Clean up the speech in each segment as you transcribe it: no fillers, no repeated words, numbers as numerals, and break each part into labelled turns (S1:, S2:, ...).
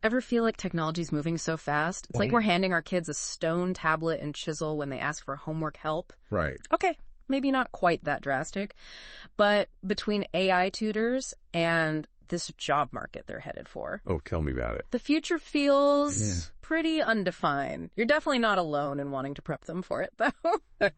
S1: Ever feel like technology's moving so fast? It's like we're handing our kids a stone tablet and chisel when they ask for homework help.
S2: Right.
S1: Okay, maybe not quite that drastic, but between AI tutors and this job market they're headed for,
S2: Oh, tell me about it.
S1: the future feels pretty undefined. You're definitely not alone in wanting to prep them for it, though.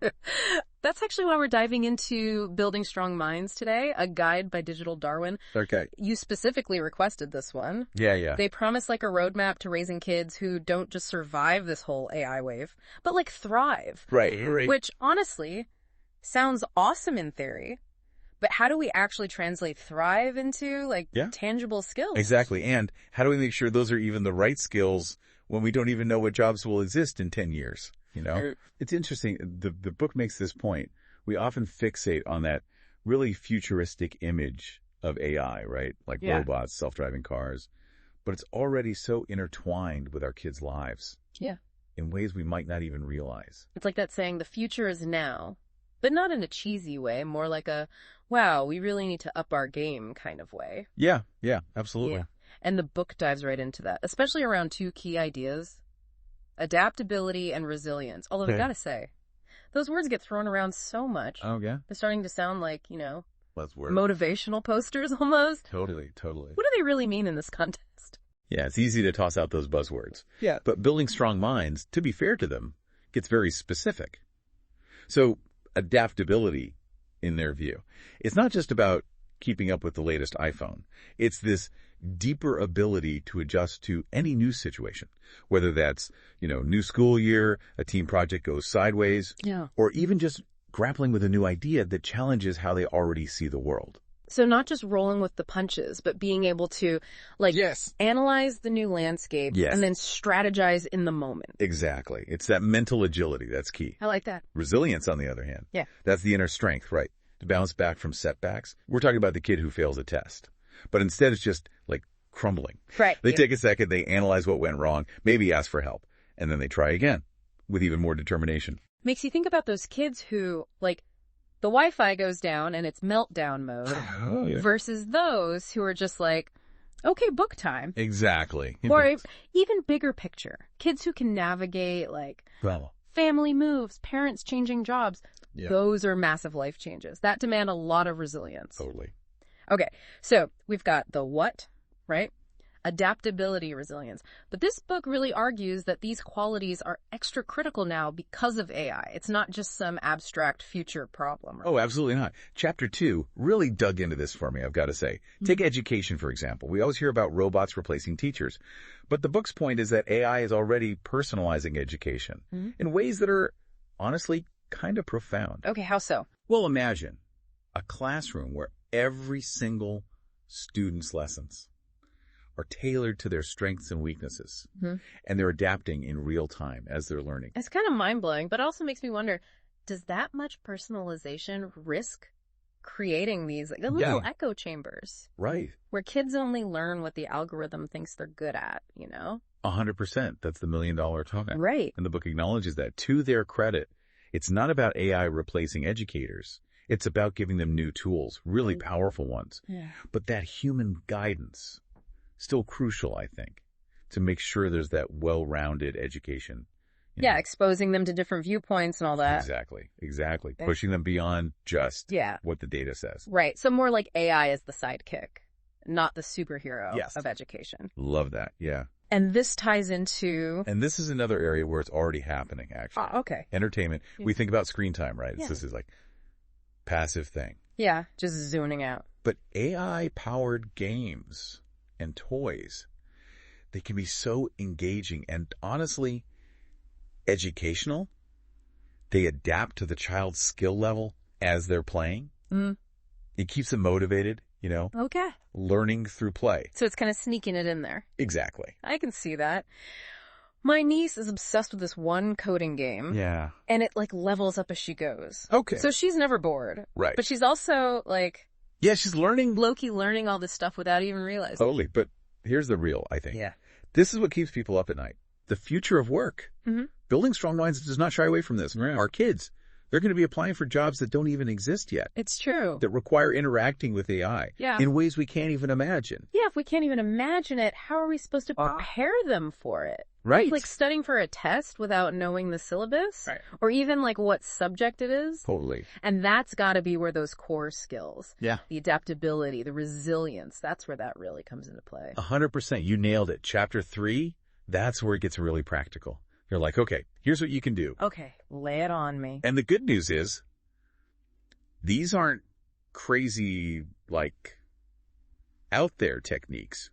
S1: That's actually why we're diving into Building Strong Minds today, a guide by Digital Darwin.
S2: Okay.
S1: You specifically requested this one.
S2: Yeah.
S1: They promise like a roadmap to raising kids who don't just survive this whole AI wave, but like thrive.
S2: Right.
S1: Which honestly sounds awesome in theory. But how do we actually translate thrive into like tangible skills?
S2: Exactly. And how do we make sure those are even the right skills when we don't even know what jobs will exist in 10 years? You know, it's interesting. The book makes this point. We often fixate on that really futuristic image of AI, right? Like robots, self-driving cars. But it's already so intertwined with our kids' lives.
S1: Yeah.
S2: In ways we might not even realize.
S1: It's like that saying, the future is now, but not in a cheesy way, more like a, wow, we really need to up our game kind of way.
S2: Yeah, absolutely.
S1: Yeah. And the book dives right into that, especially around two key ideas, adaptability and resilience. Although I gotta say, those words get thrown around so much.
S2: Oh, yeah?
S1: They're starting to sound like,
S2: Buzzword.
S1: Motivational posters almost.
S2: Totally.
S1: What do they really mean in this context?
S2: Yeah, it's easy to toss out those buzzwords.
S1: Yeah.
S2: But Building Strong Minds, to be fair to them, gets very specific. So adaptability, in their view, it's not just about keeping up with the latest iPhone. It's this deeper ability to adjust to any new situation, whether that's, new school year, a team project goes sideways, or even just grappling with a new idea that challenges how they already see the world.
S1: So not just rolling with the punches, but being able to, analyze the new landscape and then strategize in the moment.
S2: Exactly. It's that mental agility that's key.
S1: I like that.
S2: Resilience, on the other hand.
S1: Yeah.
S2: That's the inner strength, right? To bounce back from setbacks. We're talking about the kid who fails a test. But instead it's just, crumbling.
S1: Right.
S2: They take a second, they analyze what went wrong, maybe ask for help, and then they try again with even more determination.
S1: Makes you think about those kids who, the Wi-Fi goes down and it's meltdown mode versus those who are just okay, book time.
S2: Exactly.
S1: Or even bigger picture, kids who can navigate family moves, parents changing jobs. Yeah. Those are massive life changes that demand a lot of resilience.
S2: Totally.
S1: Okay, so we've got the what, right? Adaptability, resilience. But this book really argues that these qualities are extra critical now because of AI. It's not just some abstract future problem. Right?
S2: Oh, absolutely not. Chapter 2 really dug into this for me, I've got to say. Take education, for example. We always hear about robots replacing teachers. But the book's point is that AI is already personalizing education in ways that are, honestly, kind of profound.
S1: Okay, how so?
S2: Well, imagine a classroom where every single student's lessons are tailored to their strengths and weaknesses, and they're adapting in real time as they're learning.
S1: It's kind of mind-blowing, but also makes me wonder, does that much personalization risk creating these little echo chambers?
S2: Right.
S1: Where kids only learn what the algorithm thinks they're good at,
S2: 100%. That's the $1 million talk.
S1: Right.
S2: And the book acknowledges that. To their credit, it's not about AI replacing educators. It's about giving them new tools, really powerful ones. Yeah. But that human guidance, still crucial, I think, to make sure there's that well-rounded education.
S1: Yeah, exposing them to different viewpoints and all that.
S2: Exactly. Pushing them beyond just what the data says.
S1: Right. So more like AI as the sidekick, not the superhero of education.
S2: Love that. Yeah.
S1: And this ties into...
S2: And this is another area where it's already happening, actually.
S1: Okay.
S2: Entertainment. Yeah. We think about screen time, right? Yeah. This is passive thing.
S1: Yeah, just zoning out.
S2: But AI-powered games and toys, they can be so engaging and honestly educational. They adapt to the child's skill level as they're playing. It keeps them motivated,
S1: Okay.
S2: Learning through play.
S1: So it's kind of sneaking it in there.
S2: Exactly.
S1: I can see that. My niece is obsessed with this one coding game.
S2: Yeah.
S1: And it levels up as she goes.
S2: Okay.
S1: So she's never bored.
S2: Right.
S1: But she's also
S2: yeah, she's learning.
S1: Low-key learning all this stuff without even realizing.
S2: Totally. But here's the real, I think.
S1: Yeah.
S2: This is what keeps people up at night. The future of work. Building Strong Minds does not shy away from this. Right. Our kids, They're going to be applying for jobs that don't even exist yet,
S1: It's true.
S2: that require interacting with AI
S1: Yeah.
S2: in ways we can't even imagine.
S1: Yeah, if we can't even imagine it, how are we supposed to prepare them for it?
S2: Right.
S1: Like studying for a test without knowing the syllabus?
S2: Right.
S1: Or even like what subject it is?
S2: Totally.
S1: And that's got to be where those core skills,
S2: Yeah.
S1: the adaptability, the resilience, that's where that really comes into play.
S2: 100%. You nailed it. Chapter 3, that's where it gets really practical. You're like, okay, here's what you can do.
S1: Okay, lay it on me.
S2: And the good news is, these aren't crazy, like, out there techniques.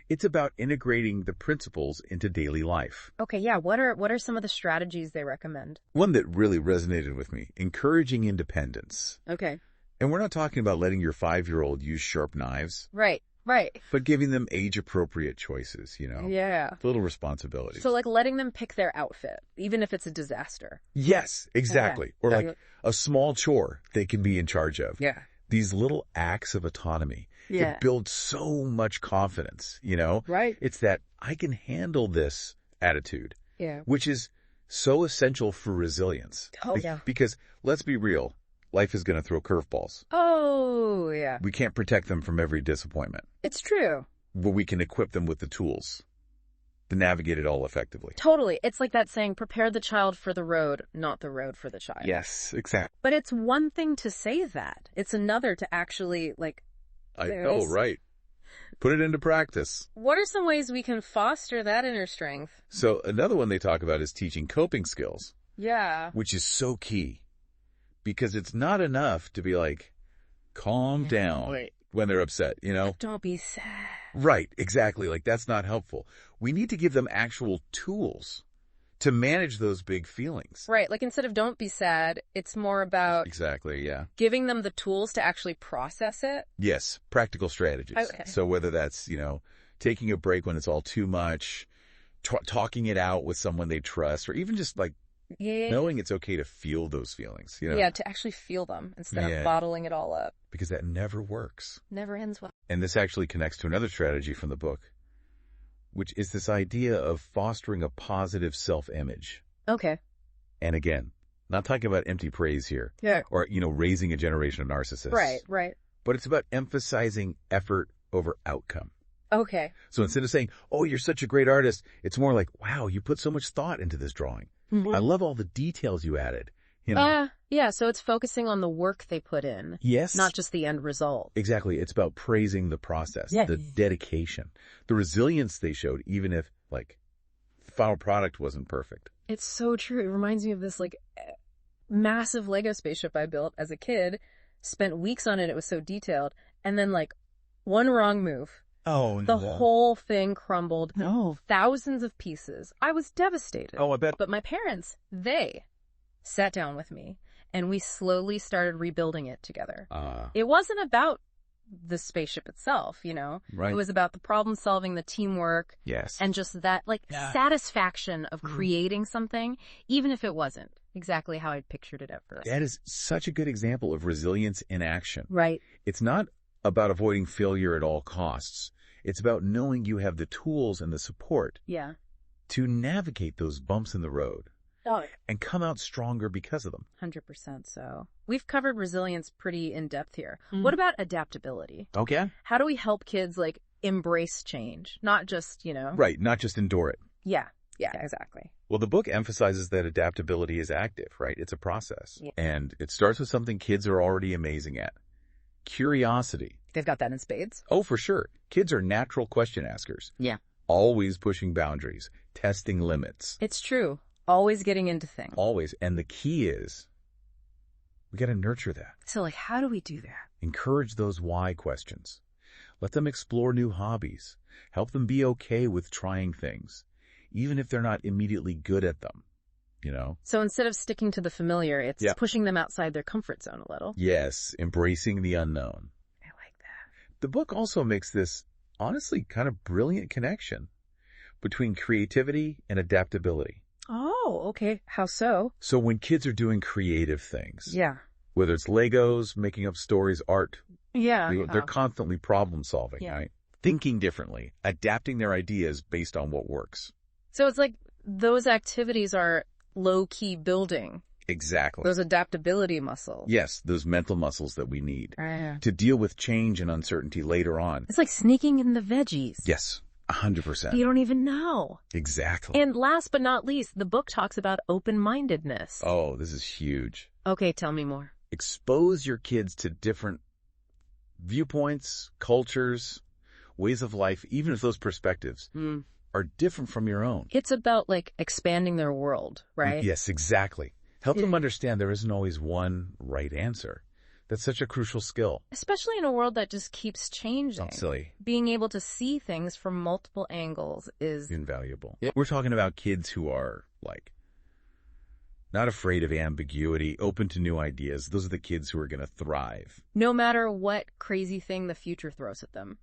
S2: It's about integrating the principles into daily life.
S1: Okay, yeah, what are some of the strategies they recommend?
S2: One that really resonated with me, encouraging independence.
S1: Okay.
S2: And we're not talking about letting your 5-year-old use sharp knives,
S1: Right.
S2: but giving them age-appropriate choices,
S1: Yeah.
S2: little responsibilities.
S1: So like letting them pick their outfit, even if it's a disaster.
S2: Yes, exactly.
S1: Okay.
S2: Or like a small chore they can be in charge of.
S1: Yeah.
S2: These little acts of autonomy.
S1: Yeah.
S2: It builds so much confidence,
S1: Right.
S2: It's that I can handle this attitude,
S1: Yeah.
S2: which is so essential for resilience.
S1: Oh, yeah.
S2: Because let's be real, life is going to throw curveballs.
S1: Oh, yeah.
S2: We can't protect them from every disappointment,
S1: It's true.
S2: but we can equip them with the tools to navigate it all effectively.
S1: Totally. It's like that saying, prepare the child for the road, not the road for the child.
S2: Yes, exactly.
S1: But it's one thing to say that. It's another to actually, like,
S2: I
S1: There
S2: know,
S1: is.
S2: right? Put it into practice.
S1: what are some ways we can foster that inner strength?
S2: So another one they talk about is teaching coping skills,
S1: Yeah.
S2: which is so key because it's not enough to be like, calm down
S1: Wait.
S2: when they're upset,
S1: Don't be sad.
S2: Right, exactly. Like that's not helpful. We need to give them actual tools to manage those big feelings.
S1: Right. Like instead of don't be sad, it's more about
S2: Exactly, yeah.
S1: giving them the tools to actually process it.
S2: Yes, practical strategies.
S1: Okay.
S2: So whether that's, taking a break when it's all too much, talking it out with someone they trust, or even just like
S1: Yeah.
S2: knowing it's okay to feel those feelings,
S1: Yeah, to actually feel them instead
S2: Yeah.
S1: of bottling it all up.
S2: because that never works.
S1: Never ends well.
S2: And this actually connects to another strategy from the book, which is this idea of fostering a positive self-image.
S1: Okay.
S2: And again, not talking about empty praise here,
S1: Yeah.
S2: or, raising a generation of narcissists.
S1: Right.
S2: But it's about emphasizing effort over outcome.
S1: Okay.
S2: So instead of saying, oh, you're such a great artist, it's more like, wow, you put so much thought into this drawing. I love all the details you added.
S1: Yeah, so it's focusing on the work they put in,
S2: Yes.
S1: not just the end result.
S2: Exactly. It's about praising the process,
S1: Yeah.
S2: the dedication, the resilience they showed, even if, like, the final product wasn't perfect.
S1: It's so true. It reminds me of this, like, massive Lego spaceship I built as a kid, spent weeks on it. It was so detailed. And then, like, one wrong move.
S2: Oh,
S1: The whole thing crumbled.
S2: No.
S1: Thousands of pieces. I was devastated.
S2: Oh, I bet.
S1: But my parents, they sat down with me and we slowly started rebuilding it together. It wasn't about the spaceship itself,
S2: Right.
S1: It was about the problem solving, the teamwork,
S2: Yes.
S1: and just that, like, satisfaction of creating something, even if it wasn't exactly how I'd pictured it at first.
S2: That is such a good example of resilience in action.
S1: Right.
S2: It's not about avoiding failure at all costs. It's about knowing you have the tools and the support
S1: Yeah.
S2: to navigate those bumps in the road
S1: Oh,
S2: and come out stronger because of them.
S1: 100% so. We've covered resilience pretty in depth here. What about adaptability?
S2: Okay.
S1: How do we help kids, like, embrace change? Not just,
S2: Right, not just endure it.
S1: Yeah, exactly.
S2: Well, the book emphasizes that adaptability is active, right? It's a process.
S1: Yeah.
S2: And it starts with something kids are already amazing at. Curiosity.
S1: They've got that in spades.
S2: Oh, for sure. Kids are natural question askers.
S1: Yeah.
S2: Always pushing boundaries, testing limits.
S1: It's true. Always getting into things.
S2: Always. And the key is we got to nurture that.
S1: So, like, how do we do that?
S2: Encourage those why questions. Let them explore new hobbies. Help them be okay with trying things, even if they're not immediately good at them,
S1: So instead of sticking to the familiar, it's pushing them outside their comfort zone a little.
S2: Yes, embracing the unknown.
S1: I like that.
S2: The book also makes this, honestly, kind of brilliant connection between creativity and adaptability.
S1: Oh, okay. How so?
S2: So when kids are doing creative things,
S1: Yeah.
S2: whether it's Legos, making up stories, art,
S1: Yeah.
S2: they're constantly problem solving, right? Thinking differently, adapting their ideas based on what works.
S1: So it's like those activities are low-key building
S2: Exactly.
S1: Those adaptability muscles.
S2: Yes, those mental muscles that we need
S1: Right.
S2: to deal with change and uncertainty later on.
S1: It's like sneaking in the veggies.
S2: Yes, 100%.
S1: You don't even know.
S2: Exactly.
S1: And last but not least, the book talks about open-mindedness.
S2: Oh, this is huge.
S1: Okay, tell me more.
S2: Expose your kids to different viewpoints, cultures, ways of life, even if those perspectives are different from your own.
S1: It's about, like, expanding their world, right?
S2: Yes, exactly. Help them understand there isn't always one right answer. That's such a crucial skill.
S1: Especially in a world that just keeps changing.
S2: Not silly.
S1: Being able to see things from multiple angles is
S2: Invaluable. We're talking about kids who are, like, not afraid of ambiguity, open to new ideas. Those are the kids who are going to thrive.
S1: no matter what crazy thing the future throws at them.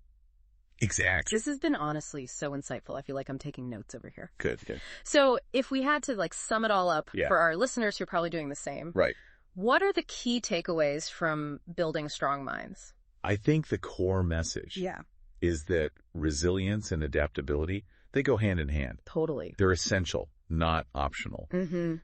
S2: Exactly.
S1: This has been honestly so insightful. I feel like I'm taking notes over here.
S2: Good.
S1: So if we had to like sum it all up
S2: Yeah.
S1: for our listeners who are probably doing the same,
S2: Right.
S1: what are the key takeaways from building strong minds?
S2: I think the core message is that resilience and adaptability, they go hand in hand.
S1: Totally.
S2: They're essential, not optional,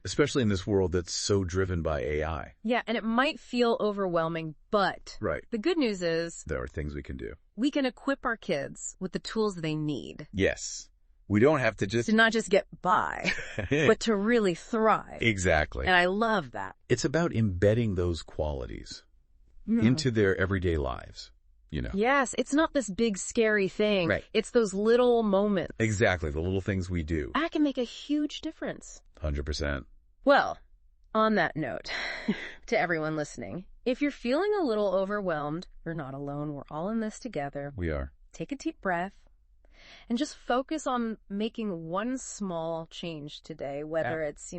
S2: especially in this world that's so driven by AI.
S1: Yeah, and it might feel overwhelming, but
S2: Right.
S1: the good news is
S2: There are things we can do.
S1: we can equip our kids with the tools they need
S2: Yes. We don't have to just...
S1: to not just get by, but to really thrive.
S2: Exactly.
S1: And I love that.
S2: It's about embedding those qualities into their everyday lives, you know.
S1: Yes, it's not this big scary thing.
S2: Right.
S1: It's those little moments.
S2: Exactly, the little things we do.
S1: That can make a huge difference.
S2: 100%.
S1: Well, on that note, to everyone listening, if you're feeling a little overwhelmed, you're not alone. We're all in this together.
S2: We are.
S1: Take a deep breath and just focus on making one small change today, whether it's,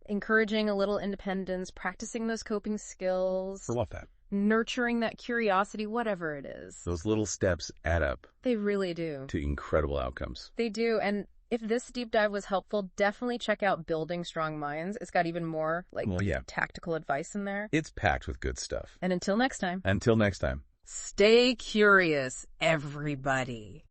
S1: encouraging a little independence, practicing those coping skills,
S2: I love that.
S1: nurturing that curiosity, whatever it is.
S2: Those little steps add up
S1: They really do.
S2: to incredible outcomes.
S1: They do. And if this deep dive was helpful, definitely check out Building Strong Minds. It's got even more tactical advice in there.
S2: It's packed with good stuff.
S1: And until next time.
S2: Until next time.
S1: Stay curious, everybody.